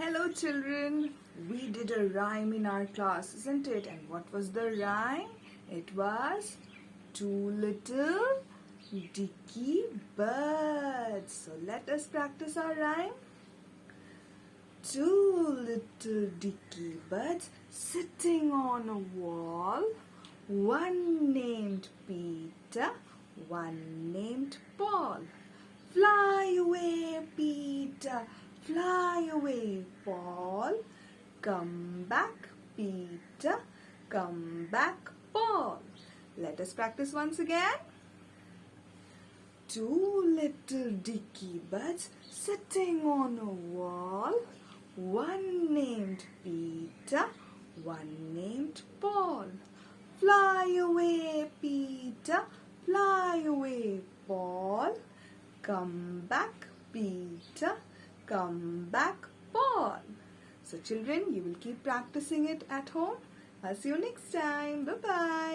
Hello children, we did a rhyme in our class, isn't it? And what was the rhyme? It was two little dicky birds. So let us practice our rhyme. Two little dicky birds sitting on a wall, one named Peter, one named Paul. Fly away, Peter, fly away, Paul. Come back, Peter, come back, Paul. Let us practice once again. Two little dicky birds sitting on a wall, one named Peter, one named Paul. Fly away, Peter, fly away, Paul. Come back, Peter, come back, Paul. So children, you will keep practicing it at home. I'll see you next time. Bye-bye.